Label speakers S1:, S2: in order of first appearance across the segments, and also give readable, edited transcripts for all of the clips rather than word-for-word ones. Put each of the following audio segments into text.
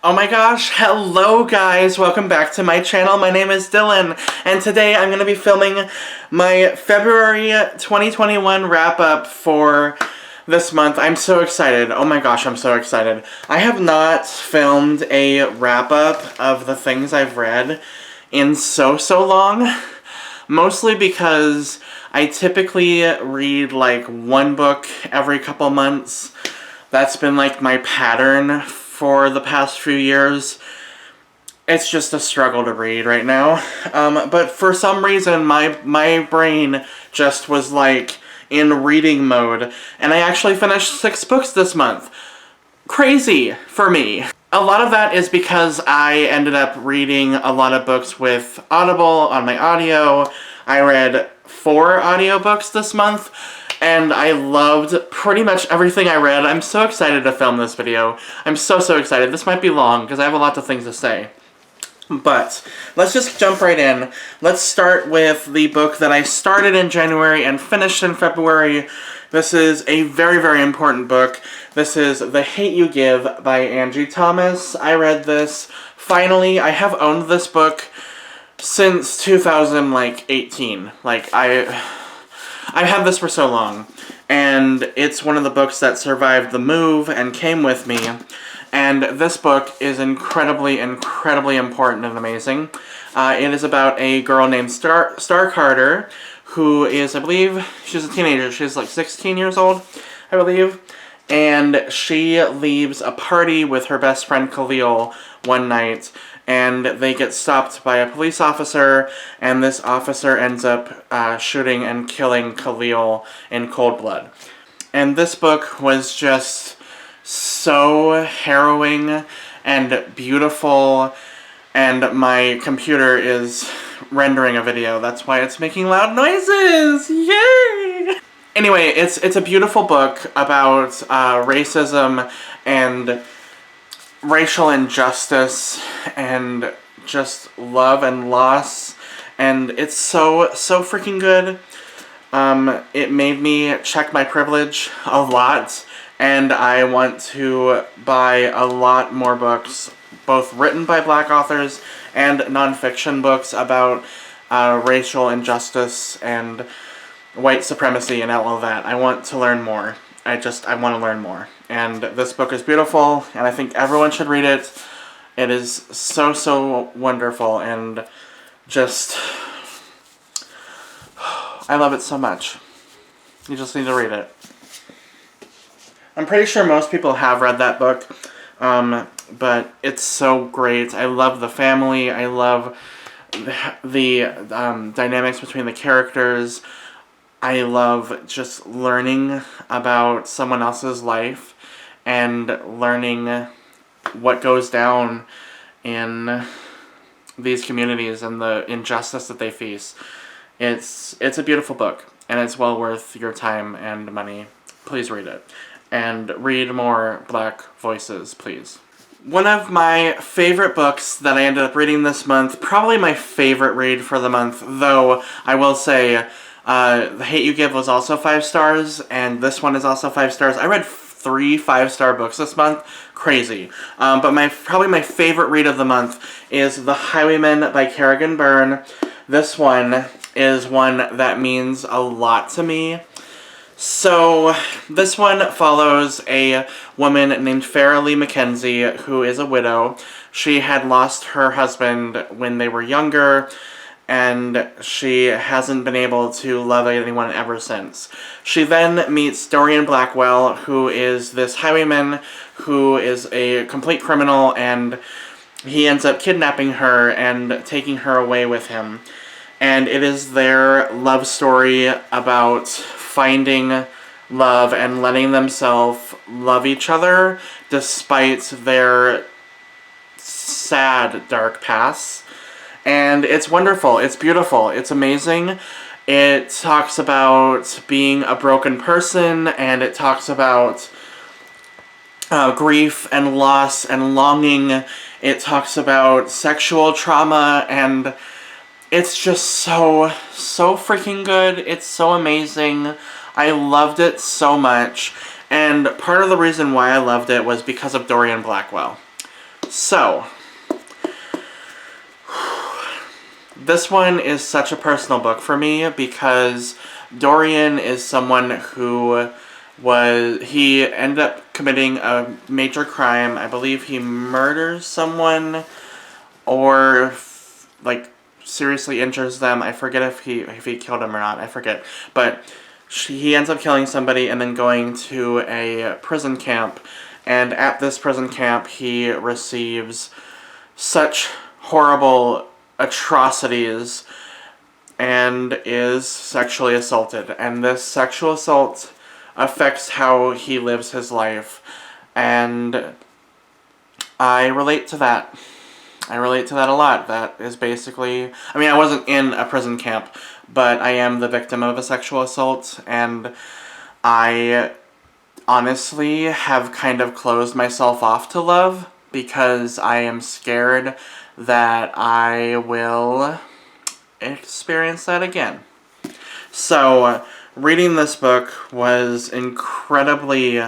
S1: Oh my gosh, hello guys, welcome back to my channel. My name is Dylan, and today I'm going to be filming my February 2021 wrap-up for this month. I'm so excited. Oh my gosh, I'm so excited. I have not filmed a wrap-up of the things I've read in so long, mostly because I typically read like one book every couple months. That's been like my pattern for the past few years. It's just a struggle to read right now. But for some reason, my brain just was like in reading mode, and I actually finished 6 books this month. Crazy for me. A lot of that is because I ended up reading a lot of books with Audible on my audio. I read 4 audiobooks this month, and I loved pretty much everything I read. I'm so excited to film this video. I'm so excited. This might be long because I have a lot of things to say. But let's just jump right in. Let's start with the book that I started in January and finished in February. This is a very important book. This is The Hate U Give by Angie Thomas. I read this finally. I have owned this book since 2018. I've had this for so long, and it's one of the books that survived the move and came with me, and this book is incredibly important and amazing. It is about a girl named Star Carter, who is, I believe, she's a teenager. She's like 16 years old, I believe, and she leaves a party with her best friend Khalil one night, and they get stopped by a police officer, and this officer ends up shooting and killing Khalil in cold blood. And this book was just so harrowing and beautiful, and my computer is rendering a video. That's why it's making loud noises! Yay! Anyway, it's a beautiful book about racism and racial injustice and just love and loss, and it's so freaking good. It made me check my privilege a lot, and I want to buy a lot more books, both written by Black authors and nonfiction books about racial injustice and white supremacy and all of that. I want to learn more. I want to learn more. And this book is beautiful, and I think everyone should read it. It is so wonderful, and just, I love it so much. You just need to read it. I'm pretty sure most people have read that book, but it's so great. I love the family. I love the dynamics between the characters. I love just learning about someone else's life and learning what goes down in these communities and the injustice that they face. It's a beautiful book, and it's well worth your time and money. Please read it. And read more Black voices, please. One of my favorite books that I ended up reading this month, probably my favorite read for the month, though I will say The Hate U Give was also 5 stars, and this one is also 5 stars. I read 3 5-star books this month. Crazy. But probably my favorite read of the month is The Highwaymen by Kerrigan Byrne. This one is one that means a lot to me. So, this one follows a woman named Farrah Lee McKenzie, who is a widow. She had lost her husband when they were younger, and she hasn't been able to love anyone ever since. She then meets Dorian Blackwell, who is this highwayman who is a complete criminal, and he ends up kidnapping her and taking her away with him. And it is their love story about finding love and letting themselves love each other despite their sad, dark past. And it's wonderful, it's beautiful, it's amazing. It talks about being a broken person, and it talks about grief and loss and longing. It talks about sexual trauma, and it's just so freaking good. It's so amazing. I loved it so much, and part of the reason why I loved it was because of Dorian Blackwell. So, this one is such a personal book for me because Dorian is someone who he ended up committing a major crime. I believe he murders someone or like seriously injures them. I forget if he killed him or not. I forget. But he ends up killing somebody and then going to a prison camp. And at this prison camp, he receives such horrible atrocities and is sexually assaulted. And this sexual assault affects how he lives his life. And I relate to that. I relate to that a lot. That is basically... I mean, I wasn't in a prison camp, but I am the victim of a sexual assault, and I honestly have kind of closed myself off to love because I am scared that I will experience that again. So, reading this book was incredibly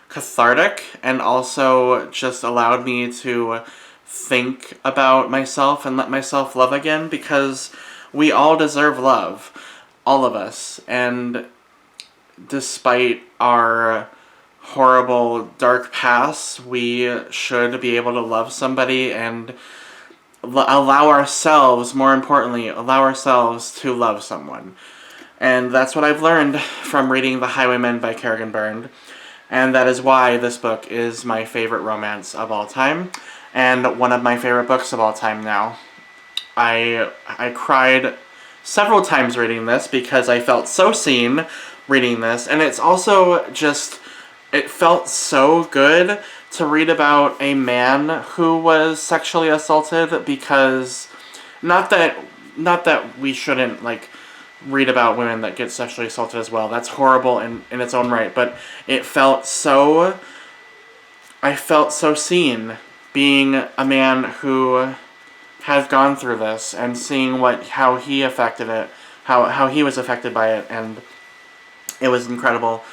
S1: cathartic and also just allowed me to think about myself and let myself love again, because we all deserve love, all of us, and despite our horrible dark past, we should be able to love somebody and allow ourselves, more importantly, allow ourselves to love someone. And that's what I've learned from reading The Highwaymen by Kerrigan Byrne, and that is why this book is my favorite romance of all time, and one of my favorite books of all time now. I cried several times reading this because I felt so seen reading this, and it's also just, it felt so good to read about a man who was sexually assaulted, because not that we shouldn't like read about women that get sexually assaulted as well. That's horrible in its own right, but I felt so seen being a man who has gone through this and seeing how he affected it, how he was affected by it, and it was incredible.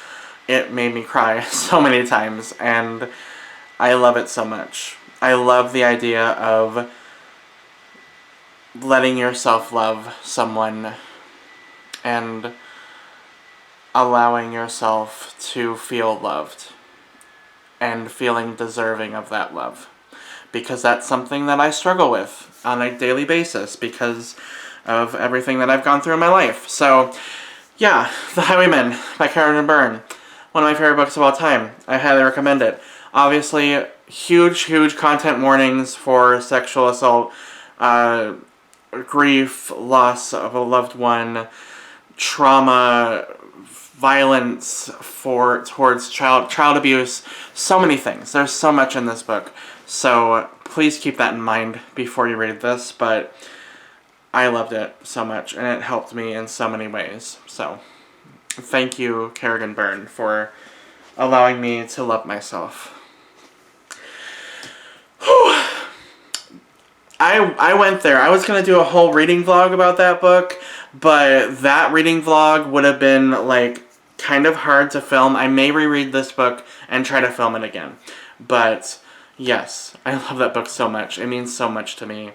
S1: It made me cry so many times, and I love it so much. I love the idea of letting yourself love someone and allowing yourself to feel loved and feeling deserving of that love. Because that's something that I struggle with on a daily basis because of everything that I've gone through in my life. So, yeah, The Highwaymen by Kerrigan Byrne. One of my favorite books of all time. I highly recommend it. Obviously, huge content warnings for sexual assault, grief, loss of a loved one, trauma, violence towards child abuse, so many things. There's so much in this book. So please keep that in mind before you read this, but I loved it so much, and it helped me in so many ways. So thank you, Kerrigan Byrne, for allowing me to love myself. I went there. I was going to do a whole reading vlog about that book, but that reading vlog would have been, like, kind of hard to film. I may reread this book and try to film it again. But, yes, I love that book so much. It means so much to me,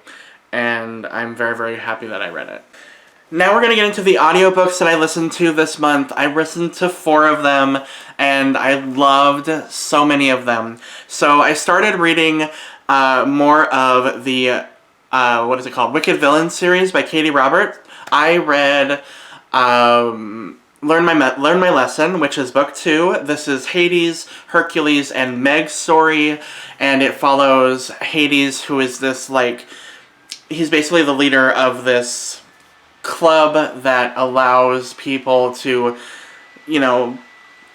S1: and I'm very happy that I read it. Now we're going to get into the audiobooks that I listened to this month. I listened to 4 of them, and I loved so many of them. So I started reading more of the, what is it called? Wicked Villains series by Katie Robert. I read Learn My Lesson, which is book 2. This is Hades, Hercules, and Meg's story, and it follows Hades, who is this, like, he's basically the leader of this club that allows people to, you know,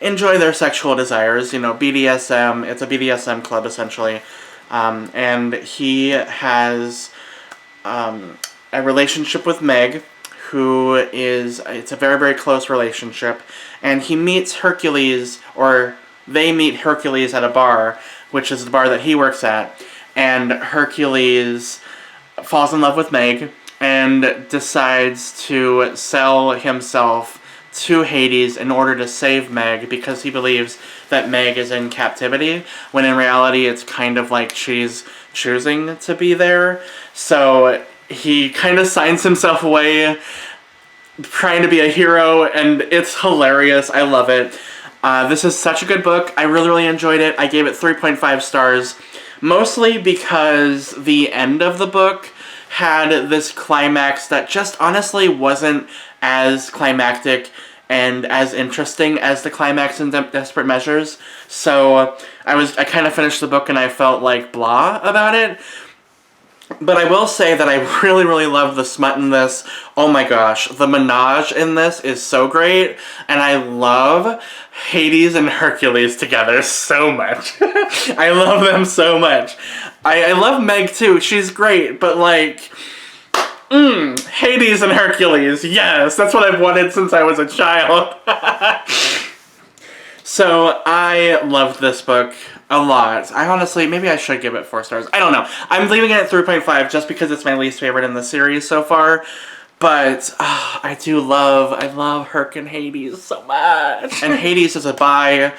S1: enjoy their sexual desires, you know, BDSM. It's a BDSM club, essentially. And he has a relationship with Meg, it's a very close relationship, and he meets Hercules, or they meet Hercules at a bar, which is the bar that he works at, and Hercules falls in love with Meg and decides to sell himself to Hades in order to save Meg because he believes that Meg is in captivity, when in reality it's kind of like she's choosing to be there. So he kind of signs himself away trying to be a hero, and it's hilarious. I love it. This is such a good book. I really, really enjoyed it. I gave it 3.5 stars, mostly because the end of the book had this climax that just honestly wasn't as climactic and as interesting as the climax in Desperate Measures. So I kind of finished the book and I felt like blah about it. But I will say that I really, really love the smut in this. Oh my gosh, the menage in this is so great. And I love Hades and Hercules together so much. I love them so much. I love Meg too, she's great, but like, Hades and Hercules, yes, that's what I've wanted since I was a child. So I loved this book a lot. I honestly, maybe I should give it 4 stars. I don't know. I'm leaving it at 3.5 just because it's my least favorite in the series so far. But I love Herc and Hades so much. And Hades is a bi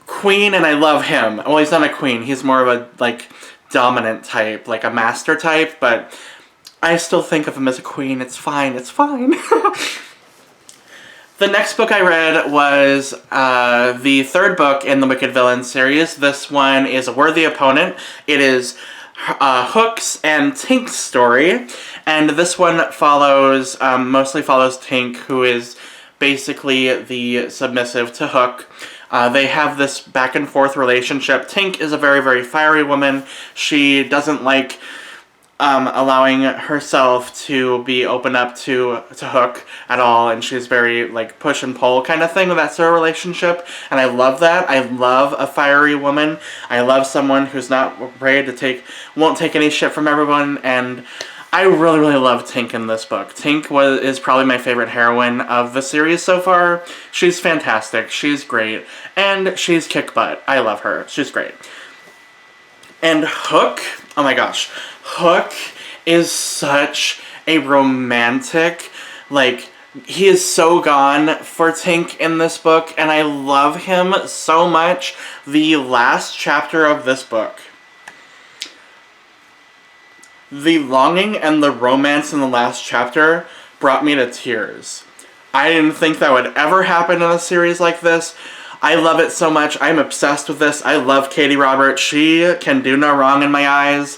S1: queen, and I love him. Well, he's not a queen. He's more of a, like, dominant type, like a master type. But I still think of him as a queen. It's fine. It's fine. The next book I read was the 3rd book in the Wicked Villain series. This one is A Worthy Opponent. It is Hook's and Tink's story, and this one mostly follows Tink, who is basically the submissive to Hook. They have this back and forth relationship. Tink is a very, very fiery woman. She doesn't like allowing herself to be open up to Hook at all, and she's very, like, push and pull kind of thing with that sort of relationship, and I love that. I love a fiery woman. I love someone who's not afraid to won't take any shit from everyone, and I really, really love Tink in this book. Tink is probably my favorite heroine of the series so far. She's fantastic. She's great, and she's kick butt. I love her. She's great. And Hook, oh my gosh, Hook is such a romantic, like, he is so gone for Tink in this book, and I love him so much. The last chapter of this book, the longing and the romance in the last chapter brought me to tears. I didn't think that would ever happen in a series like this. I love it so much. I'm obsessed with this. I love Katie Roberts. She can do no wrong in my eyes.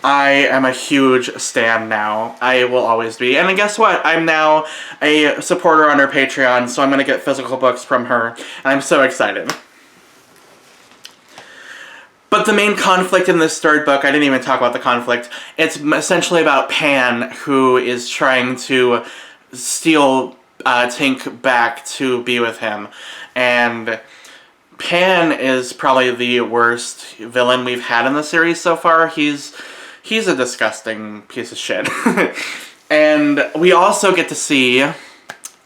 S1: I am a huge stan now. I will always be. And guess what? I'm now a supporter on her Patreon, so I'm going to get physical books from her. And I'm so excited. But the main conflict in this 3rd book, I didn't even talk about the conflict. It's essentially about Pan, who is trying to steal Tink back to be with him. And Pan is probably the worst villain we've had in the series so far. He's a disgusting piece of shit. And we also get to see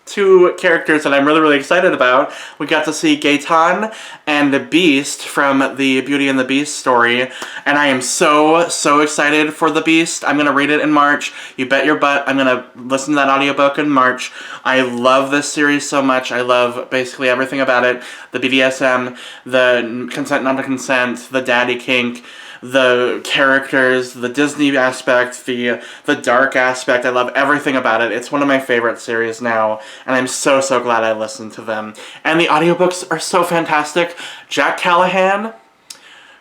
S1: 2 characters that I'm really, really excited about. We got to see Gaetan and Beast from the Beauty and the Beast story, and I am so, so excited for the Beast. I'm going to read it in March. You bet your butt I'm going to listen to that audiobook in March. I love this series so much. I love basically everything about it. The BDSM, the consent, non-consent, the daddy kink, the characters, the Disney aspect, the dark aspect. I love everything about it. It's one of my favorite series now, and I'm so, so glad I listened to them. And the audiobooks are so fantastic. Jack Callahan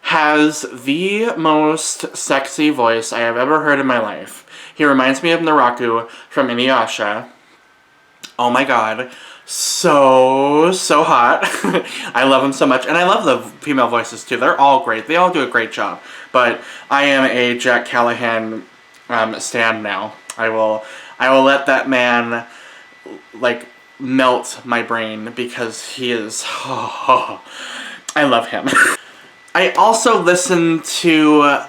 S1: has the most sexy voice I have ever heard in my life. He reminds me of Naraku from Inuyasha. Oh my god. So hot. I love them so much, and I love the female voices too. They're all great. They all do a great job. But I am a Jack Callahan stan now. I will let that man, like, melt my brain because he is. I love him. I also listened to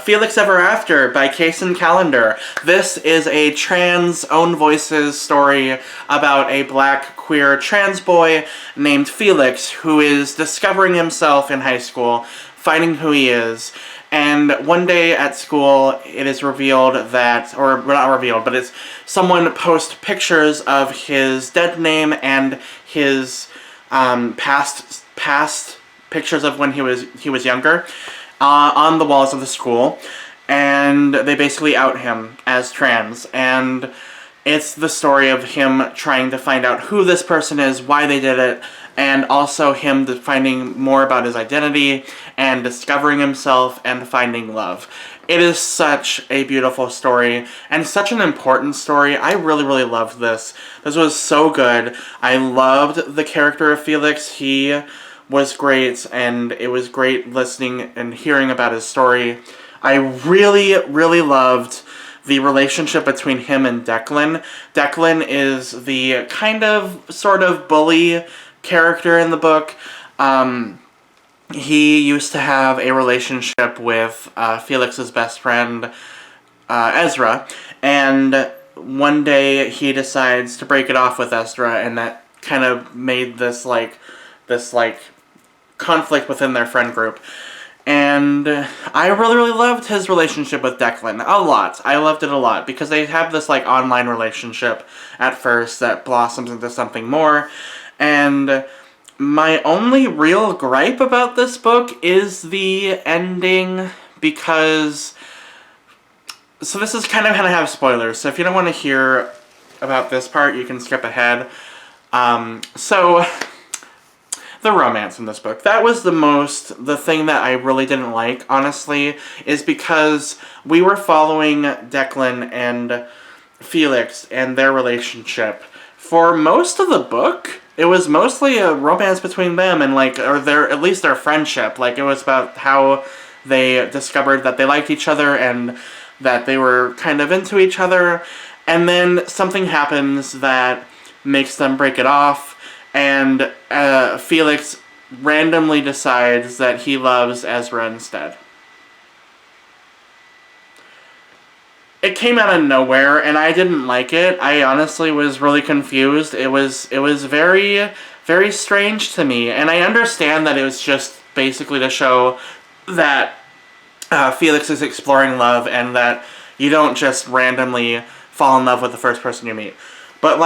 S1: Felix Ever After by Kaysen Callender. This is a trans own voices story about a black queer trans boy named Felix who is discovering himself in high school, finding who he is, And one day at school, it is revealed that, or not revealed, but it's someone posts pictures of his dead name and his past pictures of when he was younger on the walls of the school, and they basically out him as trans. And it's the story of him trying to find out who this person is, why they did it, and also him finding more about his identity and discovering himself and finding love. It is such a beautiful story and such an important story. I really, really loved this. This was so good. I loved the character of Felix. He was great, and it was great listening and hearing about his story. I really, really loved the relationship between him and Declan. Declan is the kind of, sort of bully character in the book. He used to have a relationship with Felix's best friend, Ezra, and one day he decides to break it off with Ezra, and that kind of made this conflict within their friend group. And I really, really loved his relationship with Declan a lot. I loved it a lot because they have this online relationship at first that blossoms into something more. And my only real gripe about this book is the ending, because so this is kind of gonna have spoilers, so if you don't want to hear about this part, you can skip ahead. So the romance in this book, that was the thing that I really didn't like, honestly, is because we were following Declan and Felix and their relationship. For most of the book, it was mostly a romance between them and at least their friendship. It was about how they discovered that they liked each other and that they were kind of into each other. And then something happens that makes them break it off. And Felix randomly decides that he loves Ezra instead. It came out of nowhere, and I didn't like it. I honestly was really confused. It was very, very strange to me, and I understand that it was just basically to show that Felix is exploring love, and that you don't just randomly fall in love with the first person you meet. But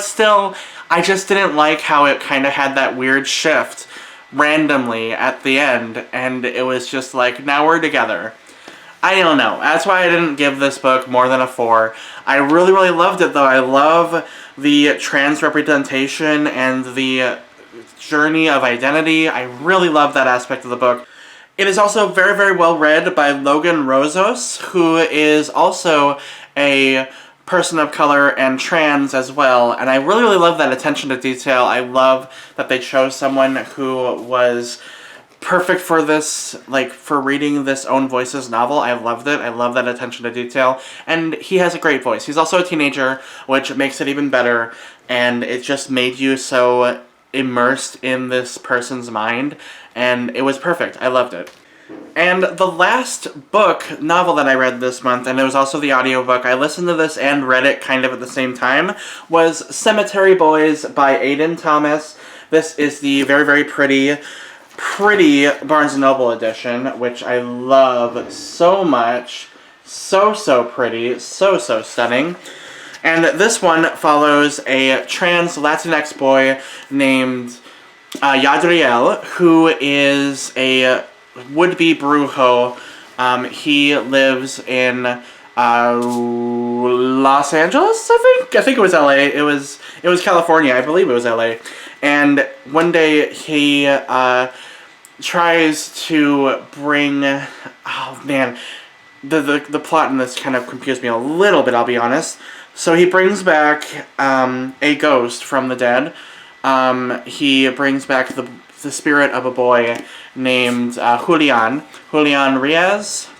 S1: still, I just didn't like how it kind of had that weird shift randomly at the end, and it was just now we're together. I don't know. That's why I didn't give this book more than a 4. I really, really loved it, though. I love the trans representation and the journey of identity. I really love that aspect of the book. It is also very, very well read by Logan Rozos, who is also a person of color and trans as well, and I really, really love that attention to detail. I love that they chose someone who was perfect for this, for reading this Own Voices novel. I loved it. I love that attention to detail, and he has a great voice. He's also a teenager, which makes it even better, and it just made you so immersed in this person's mind, and it was perfect. I loved it. And the last novel that I read this month, and it was also the audiobook, I listened to this and read it kind of at the same time, was Cemetery Boys by Aiden Thomas. This is the very, very pretty Barnes & Noble edition, which I love so much. So, so pretty. So, so stunning. And this one follows a trans Latinx boy named Yadriel, who is a would-be brujo. He lives in Los Angeles, I think it was LA. It was California. I believe it was LA. And one day he tries to bring, oh man, the plot in this kind of confused me a little bit, I'll be honest. So he brings back a ghost from the dead. He brings back the spirit of a boy named Julian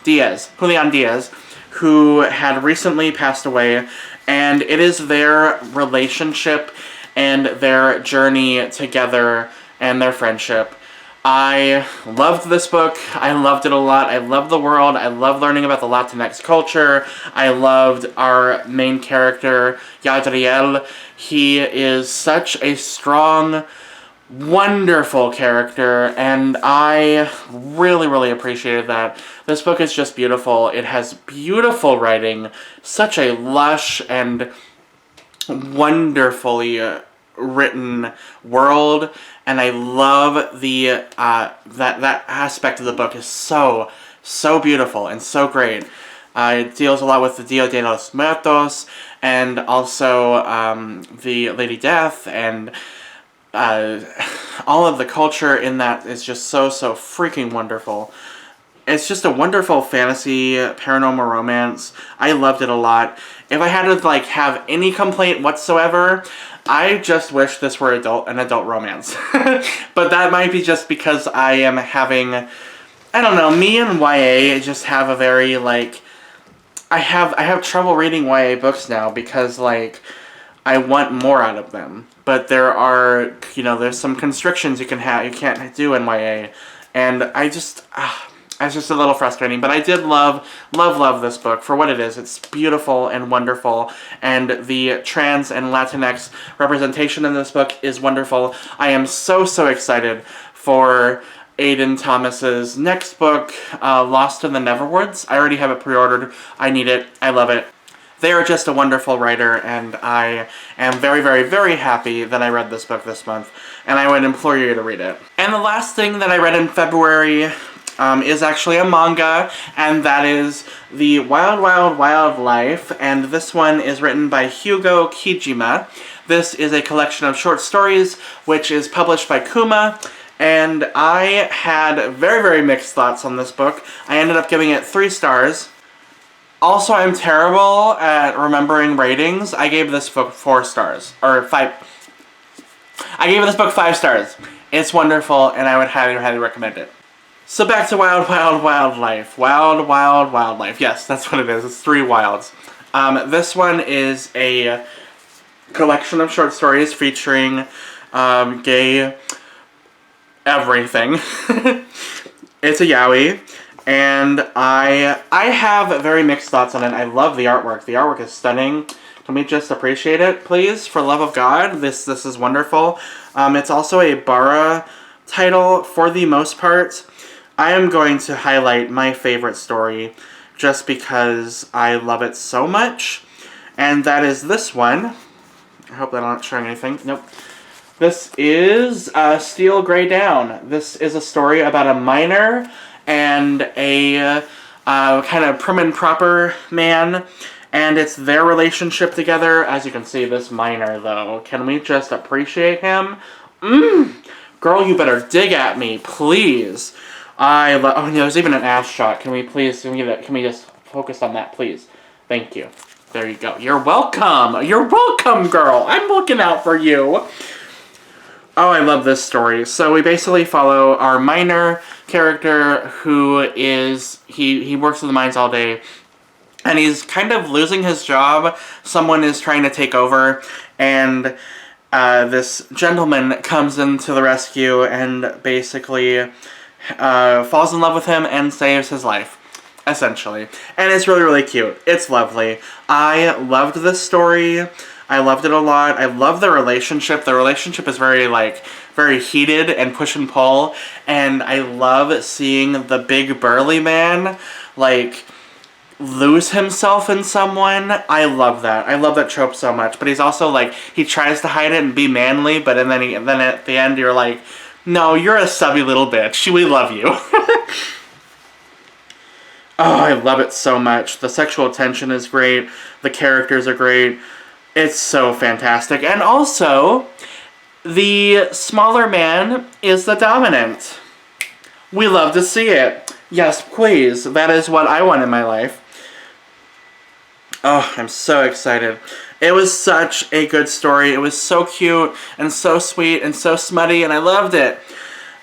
S1: Diaz, who had recently passed away, and it is their relationship and their journey together and their friendship. I loved this book. I loved it a lot. I loved the world. I loved learning about the Latinx culture. I loved our main character, Yadriel. He is such a strong, wonderful character, and I really, really appreciated that. This book is just beautiful. It has beautiful writing, such a lush and wonderfully written world, and I love the that aspect of the book is so beautiful and so great. It deals a lot with the Dia de los Muertos, and also the Lady Death, and all of the culture in that is just so freaking wonderful. It's just a wonderful fantasy paranormal romance. I loved it a lot. If I had to like have any complaint whatsoever, I just wish this were an adult romance. But that might be just because I am having, I don't know, me and YA just have a very like, I have trouble reading YA books now because like I want more out of them. But there are, you know, there's some constrictions you can't do in YA, and I just it's just a little frustrating, but I did love this book for what it is. It's beautiful and wonderful, and the trans and Latinx representation in this book is wonderful. I am so excited for Aiden Thomas's next book, Lost in the Neverwoods. I already have it pre-ordered. I need it. I love it. They are just a wonderful writer, and I am very happy that I read this book this month, and I would implore you to read it. And the last thing that I read in February is actually a manga, and that is The Wild Life, and this one is written by Hugo Kijima. This is a collection of short stories, which is published by Kuma, and I had very mixed thoughts on this book. I ended up giving it 3 stars. Also, I'm terrible at remembering ratings. I gave this book 4 stars, or 5. I gave this book 5 stars. It's wonderful, and I would highly recommend it. So back to Wild Life. Wild Life. Yes, that's what it is. It's 3 wilds. This one is a collection of short stories featuring gay everything. It's a yaoi, and I have very mixed thoughts on it. I love the artwork. The artwork is stunning. Can we just appreciate it, please? For love of God, this is wonderful. It's also a Bara title for the most part. I am going to highlight my favorite story just because I love it so much, and that is this one. I hope that I'm not showing anything. Nope. This is Steel Grey Down. This is a story about a miner and a kind of prim and proper man, and it's their relationship together. As you can see, this miner, though, can we just appreciate him? Girl, you better dig at me, please. Oh, no, there's even an ass shot. Can we just focus on that, please? Thank you. There you go. You're welcome. You're welcome, girl. I'm looking out for you. Oh, I love this story. So we basically follow our miner character who is, he works in the mines all day, and he's kind of losing his job. Someone is trying to take over, and this gentleman comes into the rescue and basically falls in love with him and saves his life, essentially. And it's really cute. It's lovely. I loved this story. I loved it a lot. I love the relationship. The relationship is very heated and push and pull, and I love seeing the big burly man lose himself in someone. I love that. I love that trope so much. But he's also he tries to hide it and be manly, but then at the end you're like, no, you're a subby little bitch. We love you. Oh, I love it so much. The sexual tension is great. The characters are great. It's so fantastic. And also, the smaller man is the dominant. We love to see it. Yes, please. That is what I want in my life. Oh, I'm so excited. It was such a good story. It was so cute and so sweet and so smutty, and I loved it.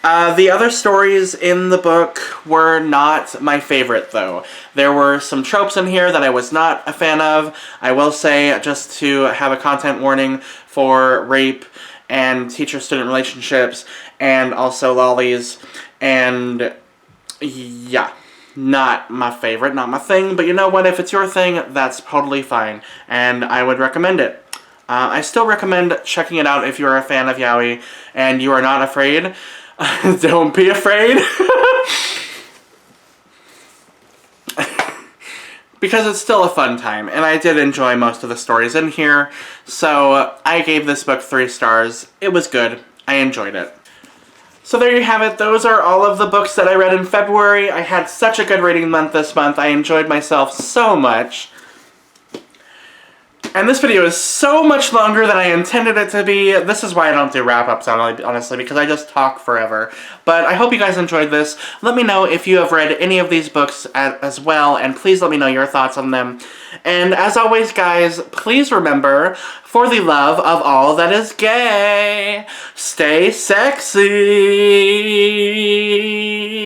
S1: The other stories in the book were not my favorite, though. There were some tropes in here that I was not a fan of. I will say, just to have a content warning for rape and teacher-student relationships, and also lollies, and yeah. Not my favorite, not my thing, but you know what? If it's your thing, that's totally fine, and I would recommend it. I still recommend checking it out if you're a fan of yaoi and you are not afraid. Don't be afraid. Because it's still a fun time, and I did enjoy most of the stories in here, so I gave this book 3 stars. It was good. I enjoyed it. So there you have it. Those are all of the books that I read in February. I had such a good reading month this month. I enjoyed myself so much. And this video is so much longer than I intended it to be. This is why I don't do wrap-ups, honestly, because I just talk forever. But I hope you guys enjoyed this. Let me know if you have read any of these books as well, and please let me know your thoughts on them. And as always, guys, please remember, for the love of all that is gay, stay sexy!